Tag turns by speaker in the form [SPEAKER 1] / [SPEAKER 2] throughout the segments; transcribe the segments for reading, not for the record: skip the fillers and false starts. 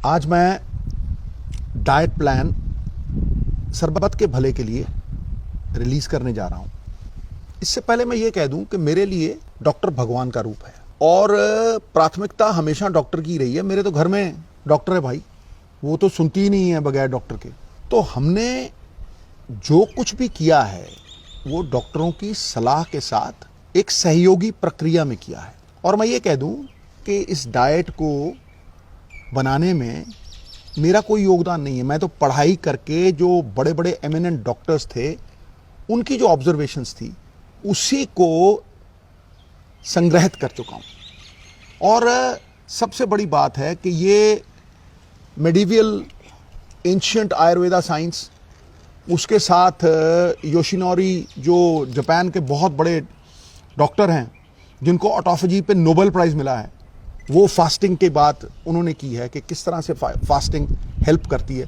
[SPEAKER 1] आज मैं diet plan सरबत के भले के लिए रिलीज करने जा रहा हूं। इससे पहले मैं ये कह दूं कि मेरे लिए डॉक्टर भगवान का रूप है और प्राथमिकता हमेशा डॉक्टर की रही है। मेरे तो घर में डॉक्टर है भाई, वो तो सुनती ही नहीं है बगैर डॉक्टर के। तो हमने जो कुछ भी किया है वो डॉक्टरों की सलाह के साथ एक सहयोगी प्रक्रिया में किया है। और मैं ये कह दूं कि इस डाइट को बनाने में मेरा कोई योगदान नहीं है। मैं तो पढ़ाई करके जो बड़े बड़े एमिनेंट डॉक्टर्स थे उनकी जो ऑब्जर्वेशंस थी उसी को संग्रहित कर चुका हूं। और सबसे बड़ी बात है कि ये मेडिवल एंशिएंट आयुर्वेदा साइंस, उसके साथ योशिनोरी जो जापान के बहुत बड़े डॉक्टर हैं जिनको ऑटोफेजी पे नोबेल प्राइज मिला है, वो फास्टिंग के बाद उन्होंने की है कि किस तरह से फास्टिंग हेल्प करती है।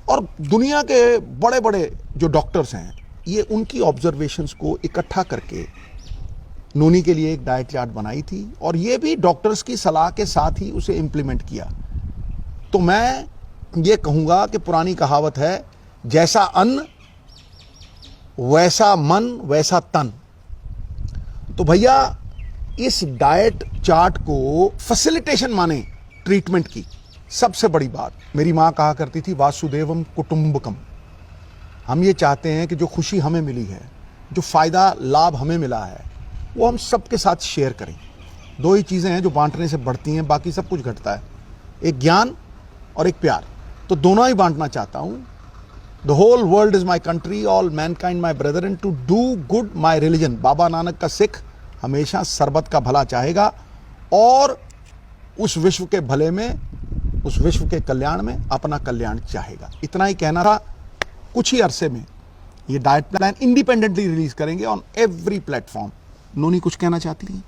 [SPEAKER 1] और दुनिया के बड़े बड़े जो डॉक्टर्स हैं ये उनकी ऑब्जर्वेशंस को इकट्ठा करके नोनी के लिए एक डाइट चार्ट बनाई थी और ये भी डॉक्टर्स की सलाह के साथ ही उसे इम्प्लीमेंट किया। तो मैं ये कहूँगा कि पुरानी कहावत है, जैसा अन्न वैसा मन वैसा तन। तो भैया इस डाइट चार्ट को फैसिलिटेशन माने ट्रीटमेंट की। सबसे बड़ी बात, मेरी माँ कहा करती थी वासुदेवम कुटुंबकम। हम ये चाहते हैं कि जो खुशी हमें मिली है, जो फायदा लाभ हमें मिला है, वो हम सबके साथ शेयर करें। दो ही चीज़ें हैं जो बांटने से बढ़ती हैं, बाकी सब कुछ घटता है, एक ज्ञान और एक प्यार। तो दोनों ही बांटना चाहता हूँ। The whole world is my country, all mankind my brother, and to do good my religion. Baba Nanak का सिख हमेशा सरबत का भला चाहेगा और उस विश्व के भले में, उस विश्व के कल्याण में अपना कल्याण चाहेगा। इतना ही कहना था। कुछ ही अरसे में ये डाइट प्लान इंडिपेंडेंटली रिलीज करेंगे ऑन एवरी प्लेटफॉर्म। नोनी कुछ कहना चाहती हैं?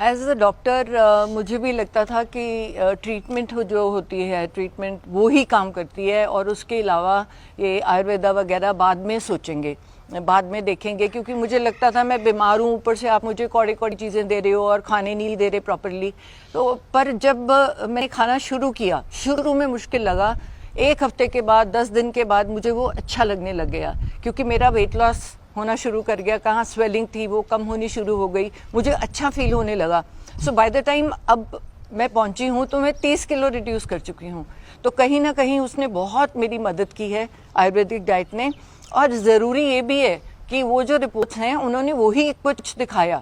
[SPEAKER 2] एज अ डॉक्टर मुझे भी लगता था कि ट्रीटमेंट जो होती है, ट्रीटमेंट वो ही काम करती है और उसके अलावा ये आयुर्वेदा वगैरह बाद में सोचेंगे, बाद में देखेंगे। क्योंकि मुझे लगता था मैं बीमार हूँ, ऊपर से आप मुझे कौड़ी कौड़ी चीज़ें दे रहे हो और खाने नहीं दे रहे प्रॉपरली। तो पर जब मैंने खाना शुरू किया, शुरू में मुश्किल लगा, 1 हफ्ते के बाद, 10 दिन के बाद मुझे वो अच्छा लगने लग गया। क्योंकि मेरा वेट लॉस होना शुरू कर गया, कहाँ स्वेलिंग थी वो कम होनी शुरू हो गई, मुझे अच्छा फील होने लगा। सो बाय द टाइम अब मैं पहुंची हूँ तो मैं 30 किलो रिड्यूस कर चुकी हूँ। तो कहीं ना कहीं उसने बहुत मेरी मदद की है आयुर्वेदिक डाइट ने। और ज़रूरी ये भी है कि वो जो रिपोर्ट्स हैं उन्होंने वही कुछ दिखाया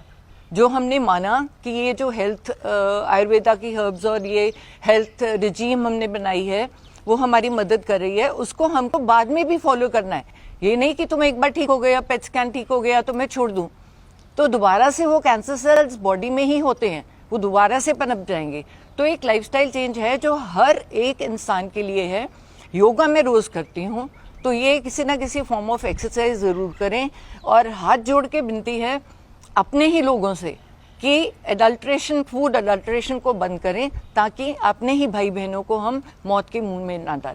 [SPEAKER 2] जो हमने माना कि ये जो हेल्थ आयुर्वेदा की हर्ब्स और ये हेल्थ रिजीम हमने बनाई है वो हमारी मदद कर रही है, उसको हमको बाद में भी फॉलो करना है। ये नहीं कि तुम एक बार ठीक हो गया, पेट स्कैन ठीक हो गया तो मैं छोड़ दूं, तो दोबारा से वो कैंसर सेल्स बॉडी में ही होते हैं, वो दोबारा से पनप जाएंगे। तो एक लाइफस्टाइल चेंज है जो हर एक इंसान के लिए है। योगा मैं रोज करती हूँ, तो ये किसी ना किसी फॉर्म ऑफ एक्सरसाइज जरूर करें। और हाथ जोड़ के विनती है अपने ही लोगों से कि एडल्ट्रेशन, फूड एडल्ट्रेशन को बंद करें, ताकि अपने ही भाई बहनों को हम मौत के मुंह में ना डालें।